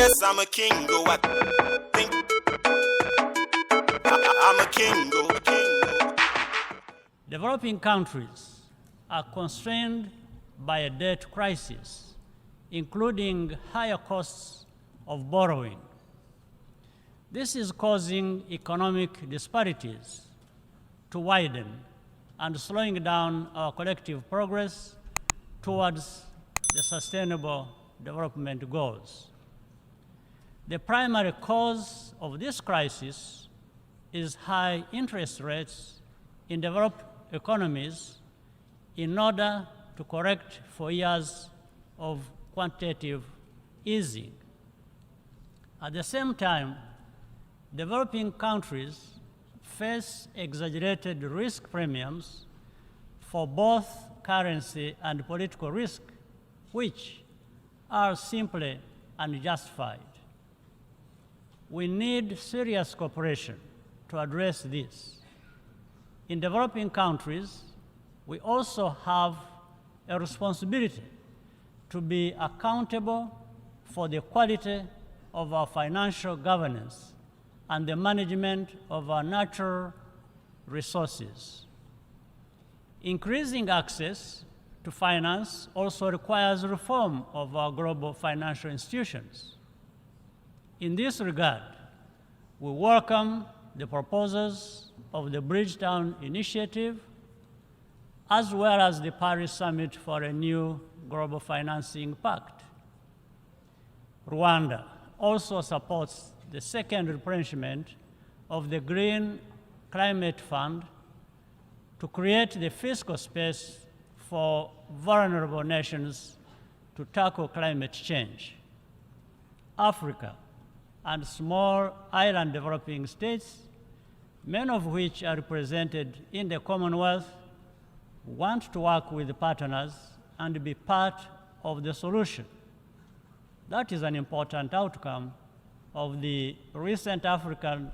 Yes, I'm a king, go I think I'm a king, go. Developing countries are constrained by a debt crisis, including higher costs of borrowing. This is causing economic disparities to widen and slowing down our collective progress towards the sustainable development goals. The primary cause of this crisis is high interest rates in developed economies in order to correct for years of quantitative easing. At the same time, developing countries face exaggerated risk premiums for both currency and political risk, which are simply unjustified. We need serious cooperation to address this. In developing countries, we also have a responsibility to be accountable for the quality of our financial governance and the management of our natural resources. Increasing access to finance also requires reform of our global financial institutions. In this regard, we welcome the proposals of the Bridgetown Initiative, as well as the Paris Summit for a new global financing pact. Rwanda also supports the second replenishment of the Green Climate Fund to create the fiscal space for vulnerable nations to tackle climate change. Africa and small island developing states, many of which are represented in the Commonwealth, want to work with partners and be part of the solution. That is an important outcome of the recent African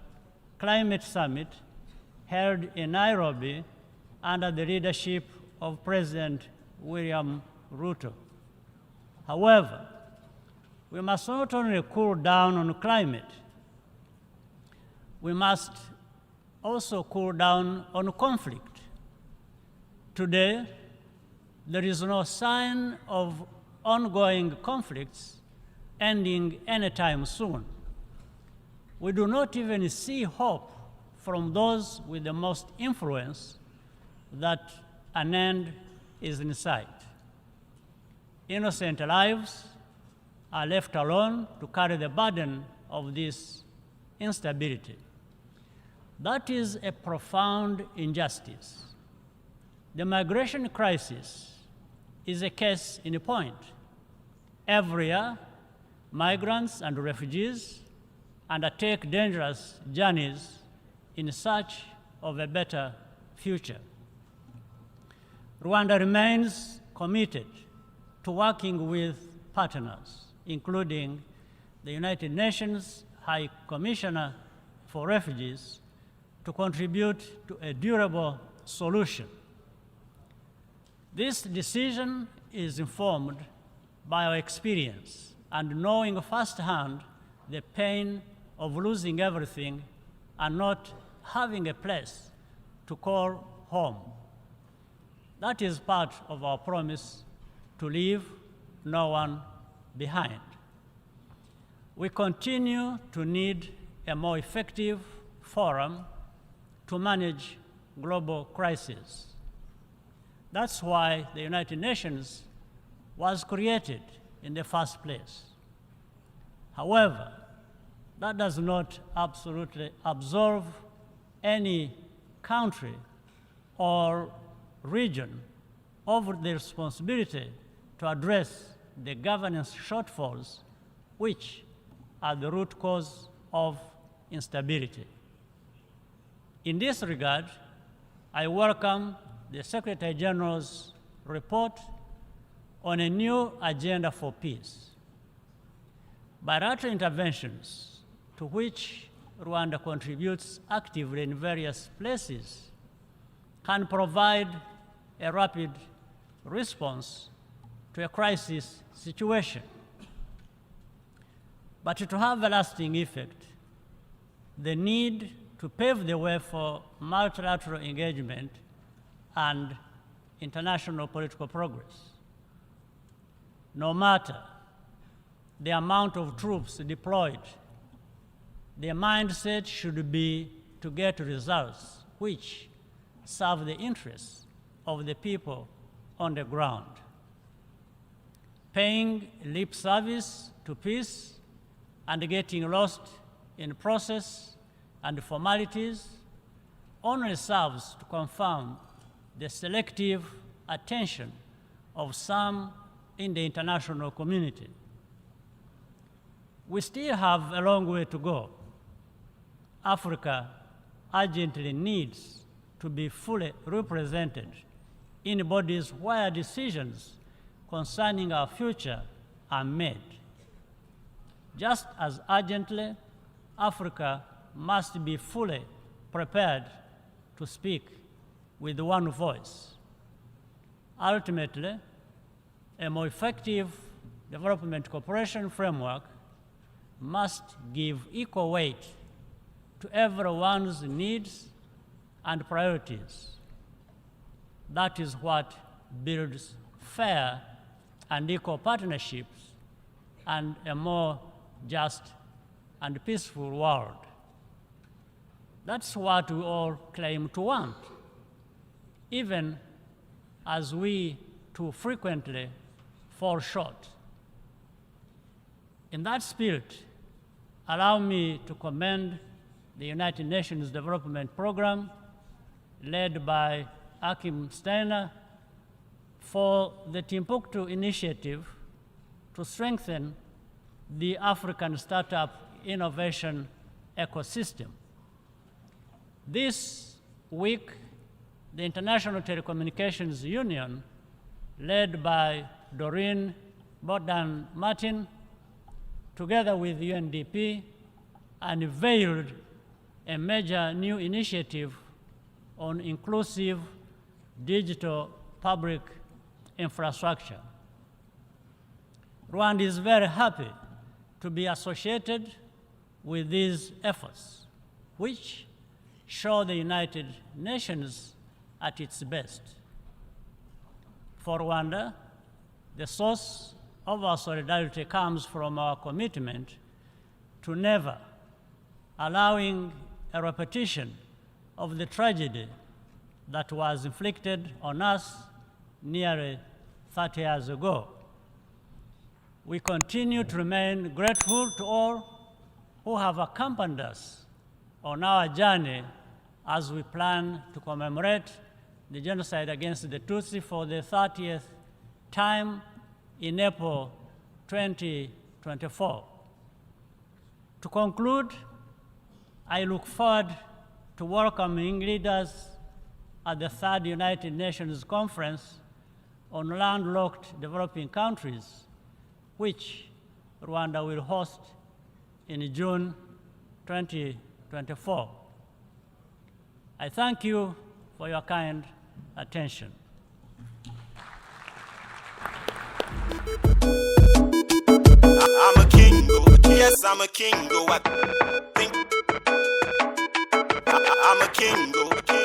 Climate Summit held in Nairobi under the leadership of President William Ruto. However, we must not only cool down on climate, we must also cool down on conflict. Today, there is no sign of ongoing conflicts ending anytime soon. We do not even see hope from those with the most influence that an end is in sight. Innocent lives are left alone to carry the burden of this instability. That is a profound injustice. The migration crisis is a case in point. Every year, migrants and refugees undertake dangerous journeys in search of a better future. Rwanda remains committed to working with partners, including the United Nations High Commissioner for Refugees, to contribute to a durable solution. This decision is informed by our experience and knowing firsthand the pain of losing everything and not having a place to call home. That is part of our promise to leave no one behind. We continue to need a more effective forum to manage global crises. That's why the United Nations was created in the first place. However, that does not absolutely absolve any country or region of the responsibility to address the governance shortfalls, which are the root cause of instability. In this regard, I welcome the Secretary General's report on a new agenda for peace. Bilateral interventions, to which Rwanda contributes actively in various places, can provide a rapid response to a crisis situation. But to have a lasting effect, the need to pave the way for multilateral engagement and international political progress. No matter the amount of troops deployed, their mindset should be to get results which serve the interests of the people on the ground. Paying lip service to peace and getting lost in process and formalities only serves to confirm the selective attention of some in the international community. We still have a long way to go. Africa urgently needs to be fully represented in bodies where decisions concerning our future are made. Just as urgently, Africa must be fully prepared to speak with one voice. Ultimately, a more effective development cooperation framework must give equal weight to everyone's needs and priorities. That is what builds fair and equal partnerships and a more just and peaceful world. That's what we all claim to want, even as we too frequently fall short. In that spirit, allow me to commend the United Nations Development Program, led by Akim Steiner, for the Timbuktu initiative to strengthen the African startup innovation ecosystem. This week, the International Telecommunications Union, led by Doreen Bodan Martin, together with UNDP, unveiled a major new initiative on inclusive digital public infrastructure. Rwanda is very happy to be associated with these efforts, which show the United Nations at its best. For Rwanda, the source of our solidarity comes from our commitment to never allowing a repetition of the tragedy that was inflicted on us nearly 30 years ago. We continue to remain grateful to all who have accompanied us on our journey as we plan to commemorate the genocide against the Tutsi for the 30th time in April 2024. To conclude, I look forward to welcoming leaders at the third United Nations Conference on landlocked developing countries, which Rwanda will host in June 2024. I thank you for your kind attention. I'm a king, yes, I'm a king, I think I'm a king,